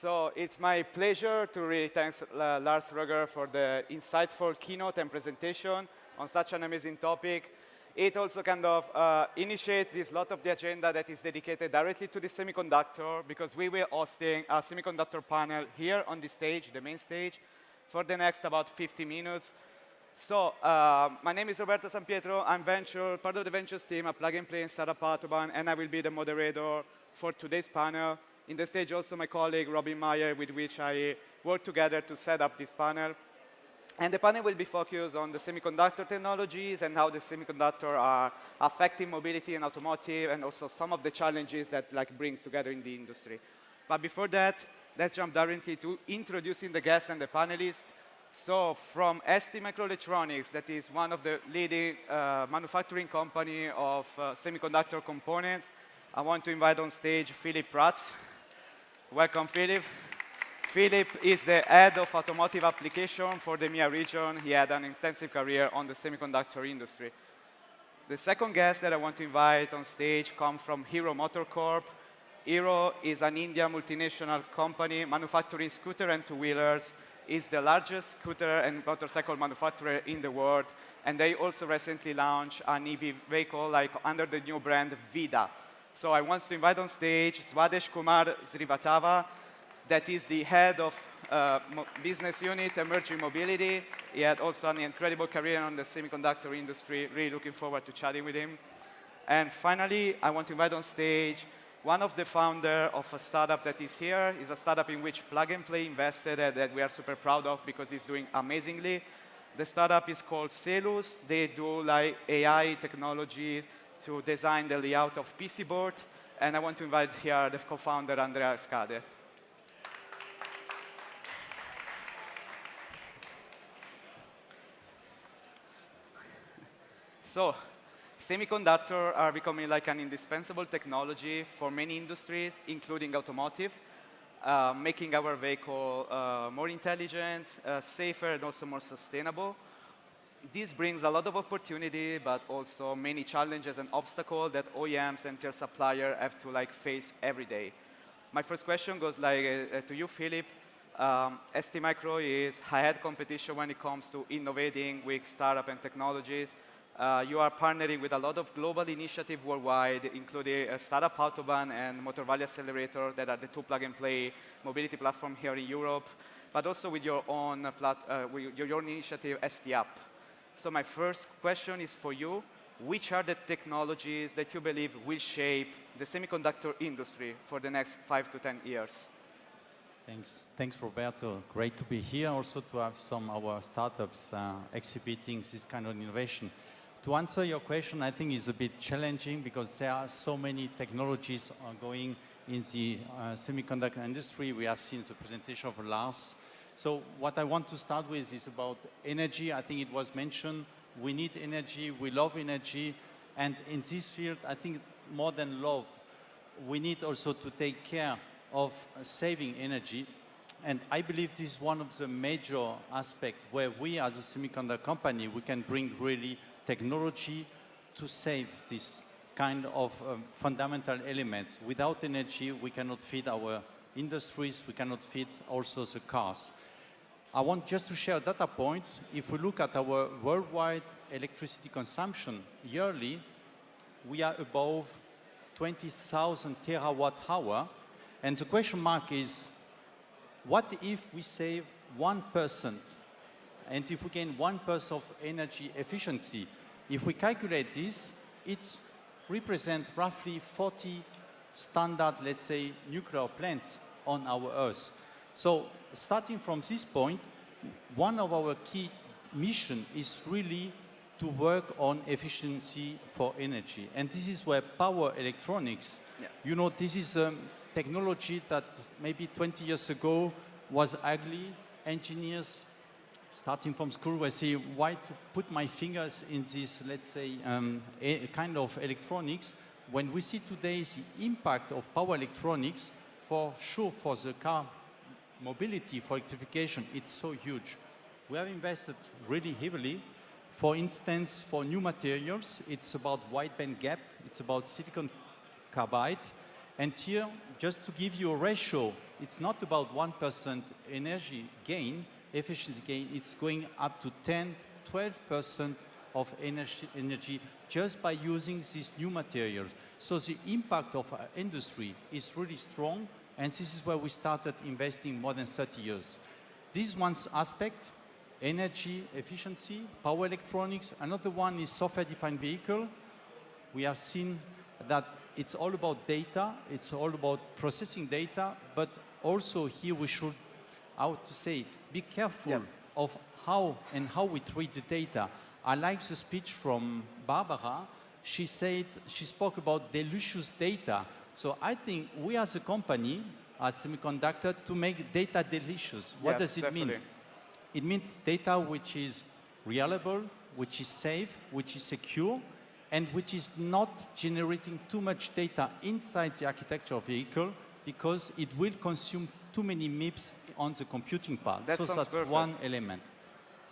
So it's my pleasure to really thank Lars Röger for the insightful keynote and presentation on such an amazing topic. It also kind of initiates this lot of the agenda that is dedicated directly to the semiconductor, because we will hosting a semiconductor panel here on the stage, the main stage, for the next about 50 minutes. So my name is Roberto Sampietro. I'm part of the ventures team at Plug and Play in STARTUP AUTOBAHN, and I will be the moderator for today's panel. In the stage also my colleague Robin Meyer, with which I work together to set up this panel. And the panel will be focused on the semiconductor technologies and how the semiconductor are affecting mobility and automotive, and also some of the challenges that brings together in the industry. But before that, let's jump directly to introducing the guests and the panelists. So from STMicroelectronics, that is one of the leading manufacturing company of semiconductor components, I want to invite on stage Philip Prats. Welcome, Philip. Philip is the head of automotive application for the EMEA region. He had an extensive career on the semiconductor industry. The second guest that I want to invite on stage comes from Hero Motocorp. Hero is an Indian multinational company manufacturing scooter and two-wheelers. It's the largest scooter and motorcycle manufacturer in the world. And they also recently launched an EV vehicle under the new brand Vida. So I want to invite on stage Swadesh Kumar Srivatava, that is the head of business unit Emerging Mobility. He had also an incredible career on the semiconductor industry. Really looking forward to chatting with him. And finally, I want to invite on stage one of the founders of a startup that is here. It's a startup in which Plug and Play invested that we are super proud of because it's doing amazingly. The startup is called Celus. They do AI technology to design the layout of PC board. And I want to invite here the co-founder, Andrea Scade. So, semiconductors are becoming an indispensable technology for many industries, including automotive, making our vehicle more intelligent, safer, and also more sustainable. This brings a lot of opportunity, but also many challenges and obstacles that OEMs and their suppliers have to face every day. My first question goes to you, Philip. STMicro is high-end competition when it comes to innovating with startup and technologies. You are partnering with a lot of global initiatives worldwide, including STARTUP AUTOBAHN and Motor Valley Accelerator, that are the two plug-and-play mobility platforms here in Europe, but also with your own initiative, STAP. So my first question is for you. Which are the technologies that you believe will shape the semiconductor industry for the next 5 to 10 years? Thanks, Roberto. Great to be here, also to have some of our startups exhibiting this kind of innovation. To answer your question, I think it's a bit challenging because there are so many technologies ongoing in the semiconductor industry. We have seen the presentation of Lars. So what I want to start with is about energy. I think it was mentioned, we need energy, we love energy. And in this field, I think more than love, we need also to take care of saving energy. And I believe this is one of the major aspects where we as a semiconductor company, we can bring really technology to save this kind of fundamental elements. Without energy, we cannot feed our industries, we cannot feed also the cars. I want just to share a data point. If we look at our worldwide electricity consumption yearly, we are above 20,000 terawatt-hour. And the question mark is, what if we save 1%? And if we gain 1% of energy efficiency, if we calculate this, it represents roughly 40 standard, let's say, nuclear plants on our Earth. So starting from this point, one of our key missions is really to work on efficiency for energy. And this is where power electronics, you know, this is technology that maybe 20 years ago was ugly. Engineers starting from school were saying, why to put my fingers in this, let's say, kind of electronics, when we see today the impact of power electronics, for sure for the car mobility, for electrification, it's so huge. We have invested really heavily. For instance, for new materials, it's about wide band gap, it's about silicon carbide, And here, just to give you a ratio, it's not about 1% energy gain, efficiency gain, it's going up to 10, 12% of energy just by using these new materials. So the impact of our industry is really strong, and this is where we started investing more than 30 years. This is one aspect, energy efficiency, power electronics. Another one is software-defined vehicle. We have seen that it's all about data, it's all about processing data, but also here we should, how to say, be careful of how we treat the data. I like the speech from Barbara. She spoke about delicious data. So I think we as a company, as Semiconductor, to make data delicious. What does it mean? It means data which is reliable, which is safe, which is secure, and which is not generating too much data inside the architecture of vehicle, because it will consume too many MIPS on the computing part. So that's one element.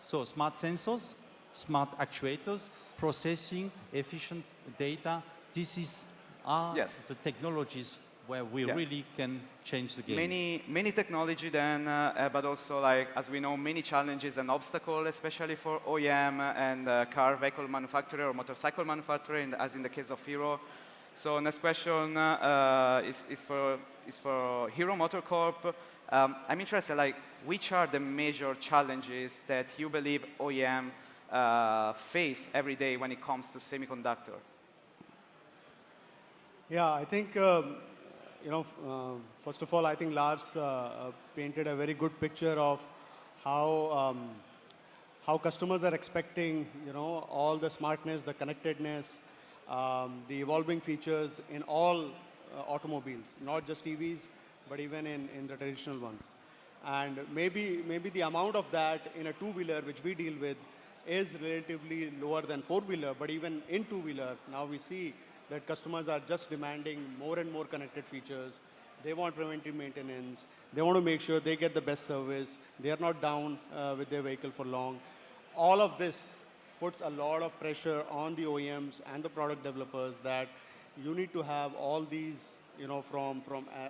So smart sensors, smart actuators, processing, efficient data. This is the technologies where we really can change the game. Many technology then, but also, like, as we know, many challenges and obstacles, especially for OEM and car vehicle manufacturer or motorcycle manufacturer, as in the case of Hero. So next question is for Hero Motocorp. I'm interested, like, which are the major challenges that you believe OEM face every day when it comes to semiconductor? Yeah, I think, first of all, I think Lars painted a very good picture of how customers are expecting, all the smartness, the connectedness, the evolving features in all automobiles, not just EVs, but even in the traditional ones. And maybe the amount of that in a two-wheeler, which we deal with, is relatively lower than four-wheeler, but even in two-wheeler, now we see that customers are just demanding more and more connected features. They want preventive maintenance. They want to make sure they get the best service. They are not down with their vehicle for long. All of this puts a lot of pressure on the OEMs and the product developers that you need to have all these, from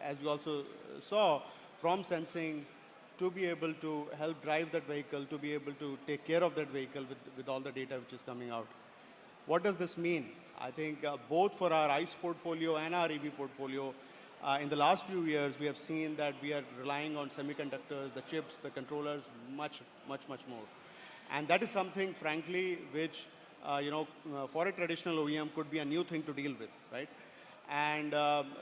as we also saw, from sensing to be able to help drive that vehicle, to be able to take care of that vehicle with all the data which is coming out. What does this mean? I think both for our ICE portfolio and our EV portfolio, in the last few years, we have seen that we are relying on semiconductors, the chips, the controllers, much more. And that is something, frankly, which, for a traditional OEM could be a new thing to deal with, right? And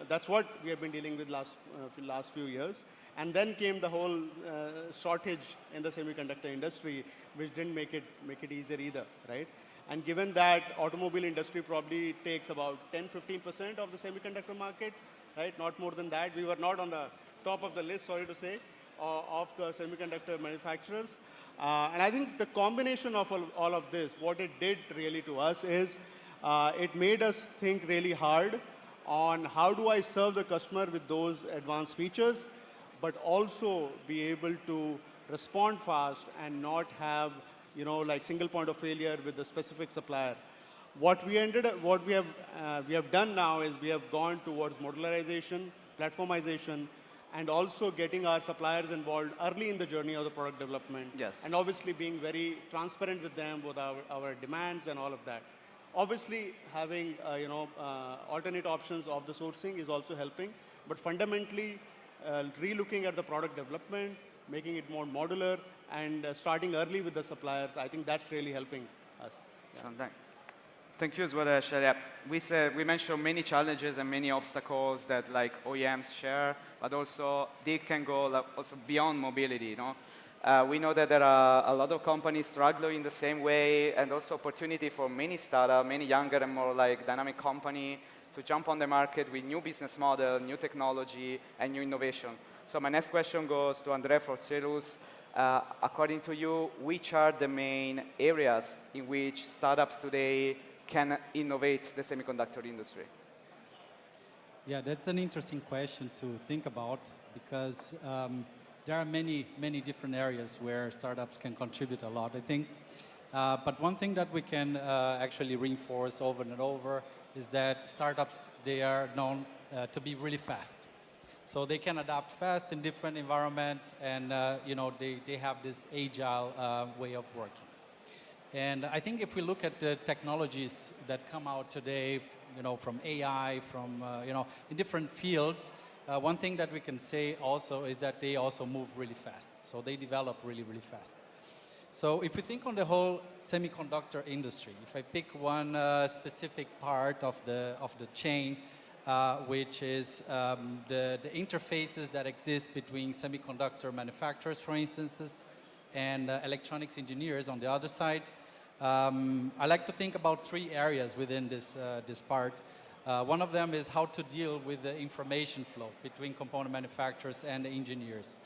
that's what we have been dealing with last few years. And then came the whole shortage in the semiconductor industry, which didn't make it easier either, right? And given that automobile industry probably takes about 10-15% of the semiconductor market, right? Not more than that. We were not on the top of the list, sorry to say, of the semiconductor manufacturers. And I think the combination of all of this, what it did really to us is it made us think really hard on how do I serve the customer with those advanced features, but also be able to respond fast and not have like single point of failure with the specific supplier. What we have done now is we have gone towards modularization, platformization, and also getting our suppliers involved early in the journey of the product development. Yes. And obviously being very transparent with them with our demands and all of that. Obviously having alternate options of the sourcing is also helping, but fundamentally re-looking at the product development, making it more modular, and starting early with the suppliers, I think that's really helping us. Yeah. Thank you as well, Shailia. We mentioned many challenges and many obstacles that like OEMs share, but also they can go also beyond mobility. We know that there are a lot of companies struggling in the same way, and also opportunity for many startups, many younger and more like dynamic company to jump on the market with new business model, new technology, and new innovation. So my next question goes to Andrea for Celus. According to you, which are the main areas in which startups today can innovate the semiconductor industry? Yeah, that's an interesting question to think about, because there are many different areas where startups can contribute a lot, I think. But one thing that we can actually reinforce over and over is that startups, they are known to be really fast. So they can adapt fast in different environments, and they have this agile way of working. And I think if we look at the technologies that come out today, from AI, from in different fields, one thing that we can say also is that they also move really fast. So they develop really, really fast. So if we think on the whole semiconductor industry, if I pick one specific part of the chain, which is the interfaces that exist between semiconductor manufacturers, for instance, and electronics engineers on the other side, I like to think about three areas within this part. One of them is how to deal with the information flow between component manufacturers and the engineers.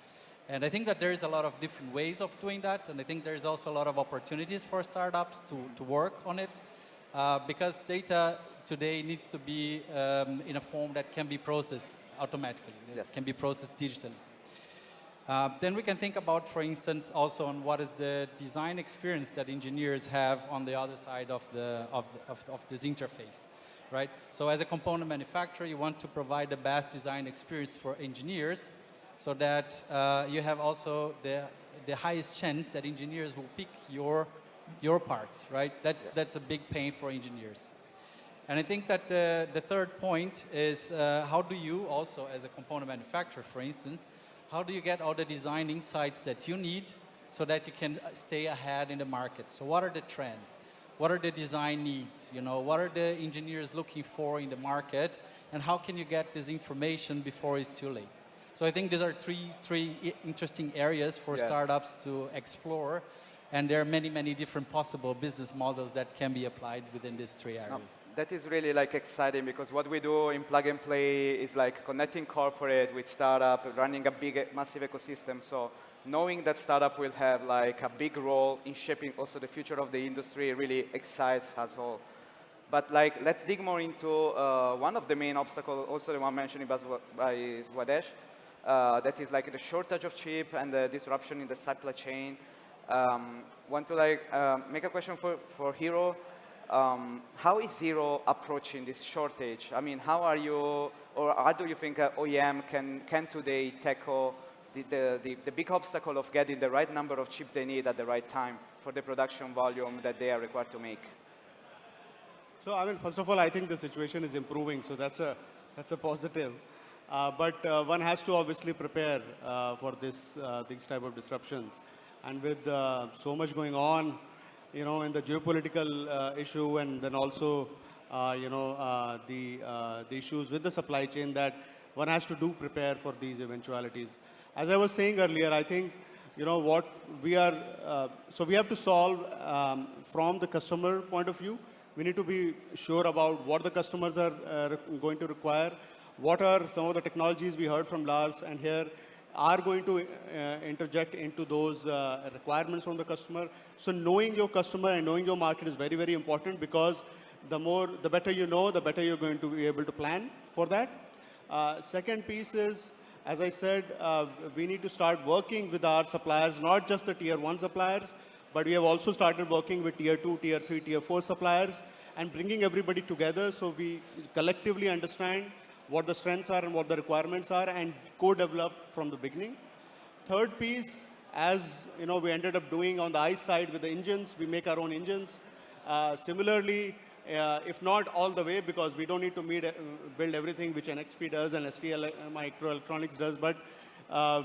And I think that there is a lot of different ways of doing that, and I think there's also a lot of opportunities for startups to work on it, because data today needs to be in a form that can be processed automatically, yes. can be processed digitally. Then we can think about, for instance, also on what is the design experience that engineers have on the other side of this interface, right? So as a component manufacturer, you want to provide the best design experience for engineers, so that you have also the highest chance that engineers will pick your parts, right? That's a big pain for engineers. And I think that the third point is how do you also, as a component manufacturer, for instance, how do you get all the design insights that you need so that you can stay ahead in the market? So what are the trends? What are the design needs? What are the engineers looking for in the market? And how can you get this information before it's too late? So I think these are three interesting areas for startups to explore. And there are many, many different possible business models that can be applied within these three areas. No, that is really exciting, because what we do in Plug and Play is connecting corporate with startup, running a big, massive ecosystem. So knowing that startup will have a big role in shaping also the future of the industry really excites us all. But let's dig more into one of the main obstacles, also the one mentioned by Swadesh, that is the shortage of chip and the disruption in the supply chain. Want to make a question for Hero. How is Hero approaching this shortage? I mean, how are you, or how do you think OEM can today tackle the big obstacle of getting the right number of chips they need at the right time for the production volume that they are required to make? So, I mean, first of all, I think the situation is improving, so that's a positive. But one has to obviously prepare for these type of disruptions. And with so much going on, in the geopolitical issue, and then also, the issues with the supply chain, that one has to prepare for these eventualities. As I was saying earlier, I think, what we are, so we have to solve from the customer point of view. We need to be sure about what the customers are going to require, what are some of the technologies we heard from Lars and here are going to interject into those requirements from the customer. So knowing your customer and knowing your market is very, very important, because the better you know, the better you're going to be able to plan for that. Second piece is, as I said, we need to start working with our suppliers, not just the tier 1 suppliers, but we have also started working with tier 2, tier 3, tier 4 suppliers, and bringing everybody together so we collectively understand what the strengths are and what the requirements are, and co-develop from the beginning. Third piece, as we ended up doing on the ICE side with the engines, we make our own engines. Similarly, if not all the way, because we don't need to build everything which NXP does and STMicroelectronics does, but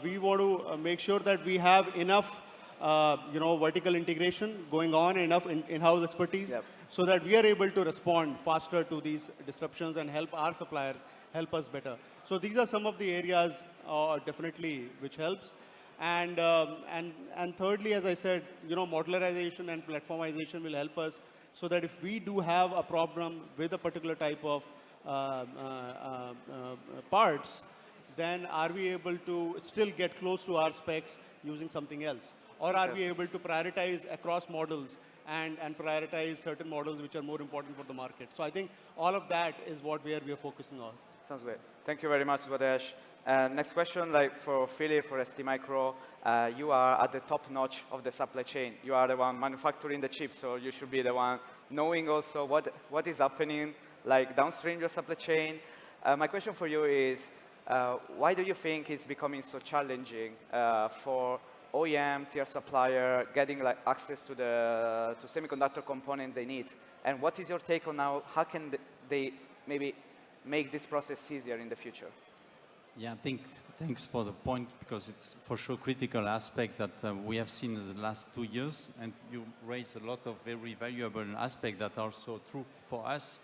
we want to make sure that we have enough vertical integration going on, enough in-house expertise, so that we are able to respond faster to these disruptions and help our suppliers help us better. So these are some of the areas definitely which helps. And thirdly, as I said, modularization and platformization will help us, so that if we do have a problem with a particular type of parts, then are we able to still get close to our specs using something else? Or are we able to prioritize across models and prioritize certain models which are more important for the market? So I think all of that is what we are focusing on. Sounds great. Thank you very much, Swadesh. Next question, for Philip, for STMicro, you are at the top notch of the supply chain. You are the one manufacturing the chips, so you should be the one knowing also what is happening downstream your supply chain. My question for you is, why do you think it's becoming so challenging for OEM, tier supplier, getting like access to the semiconductor components they need? And what is your take on how can they maybe make this process easier in the future? Yeah, thanks for the point, because it's for sure critical aspect that we have seen in the last 2 years, and you raise a lot of very valuable aspects that are also true for us.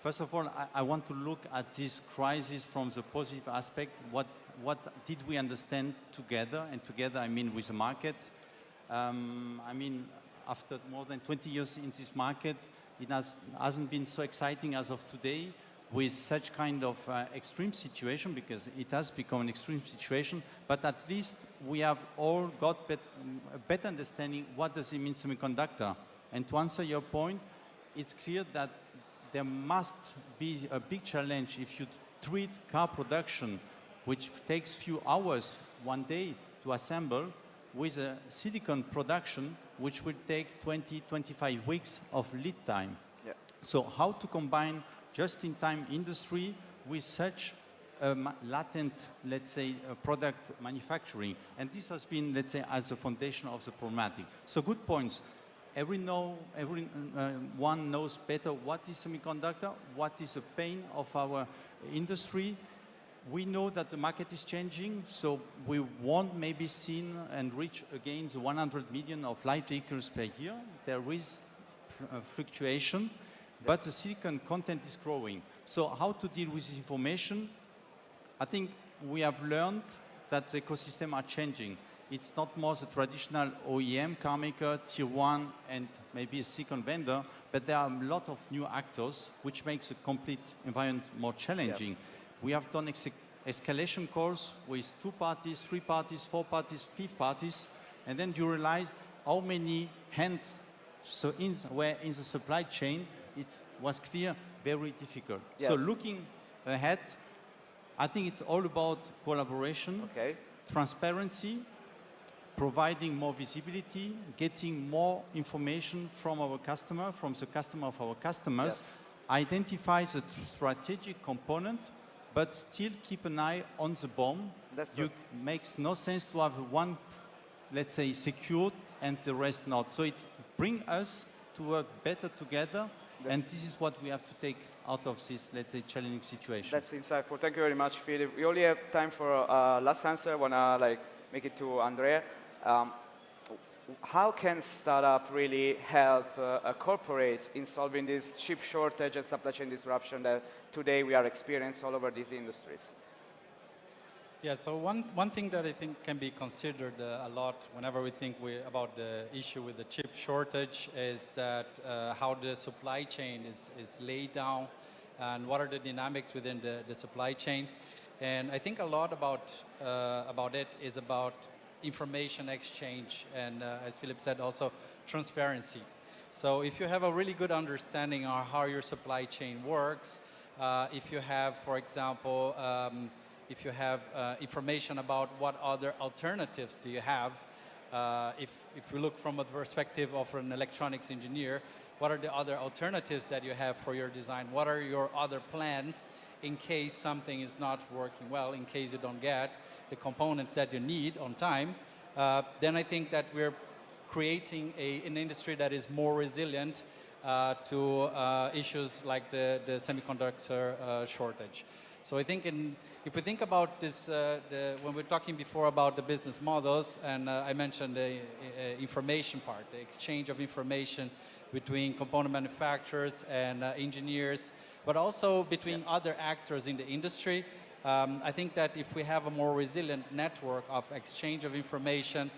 First of all, I want to look at this crisis from the positive aspect. What did we understand together? And together, I mean with the market. I mean, after more than 20 years in this market, it hasn't been so exciting as of today with such kind of extreme situation, because it has become an extreme situation, but at least we have all got a better understanding what does it mean semiconductor. And to answer your point, it's clear that there must be a big challenge if you treat car production, which takes few hours, one day to assemble, with a silicon production, which will take 20, 25 weeks of lead time. Yeah. So how to combine just-in-time industry with such latent, let's say, product manufacturing. And this has been, let's say, as a foundation of the problematic. So good points. Everyone knows better what is semiconductor, what is the pain of our industry. We know that the market is changing, so we won't maybe see and reach again the 100 million of light vehicles per year. There is fluctuation, but the silicon content is growing. So how to deal with this information? I think we have learned that the ecosystem are changing. It's not more the traditional OEM, car maker, tier one, and maybe a silicon vendor, but there are a lot of new actors, which makes the complete environment more challenging. Yeah. We have done escalation calls with 2 parties, 3 parties, 4 parties, 5 parties, and then you realize how many hands were in the supply chain. It was clear, very difficult. Yeah. So looking ahead, I think it's all about collaboration, transparency, providing more visibility, getting more information from our customer, from the customer of our customers, identify the strategic component, but still keep an eye on the bomb. It makes no sense to have one, let's say, secured and the rest not. So it brings us to work better together. And this is what we have to take out of this, let's say, challenging situation. That's insightful. Thank you very much, Philip. We only have time for last answer. I want to make it to Andrea. How can startup really help a corporate in solving this chip shortage and supply chain disruption that today we are experiencing all over these industries? Yeah, so one thing that I think can be considered a lot whenever we think about the issue with the chip shortage is that how the supply chain is laid down and what are the dynamics within the supply chain. And I think a lot about it is about information exchange and, as Philip said, also transparency. So if you have a really good understanding of how your supply chain works, if you have, for example, if you have information about what other alternatives do you have, if we look from a perspective of an electronics engineer, what are the other alternatives that you have for your design? What are your other plans in case something is not working well, in case you don't get the components that you need on time? Then I think that we're creating an industry that is more resilient to issues like the semiconductor shortage. So I think if we think about this, when we're talking before about the business models, and I mentioned the information part, the exchange of information between component manufacturers and engineers, but also between other actors in the industry. I think that if we have a more resilient network of exchange of information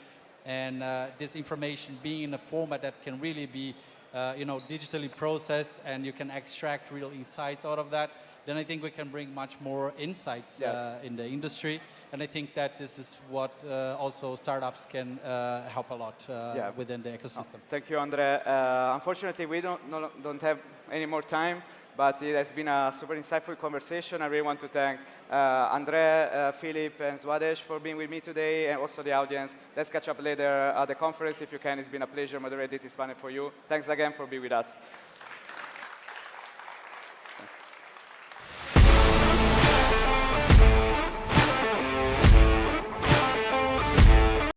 and this information being in a format that can really be digitally processed and you can extract real insights out of that, then I think we can bring much more insights in the industry. And I think that this is what also startups can help a lot within the ecosystem. Thank you, Andre. Unfortunately, we don't have any more time, but it has been a super insightful conversation. I really want to thank Andre, Philip, and Swadesh for being with me today, and also the audience. Let's catch up later at the conference if you can. It's been a pleasure moderating this panel for you. Thanks again for being with us.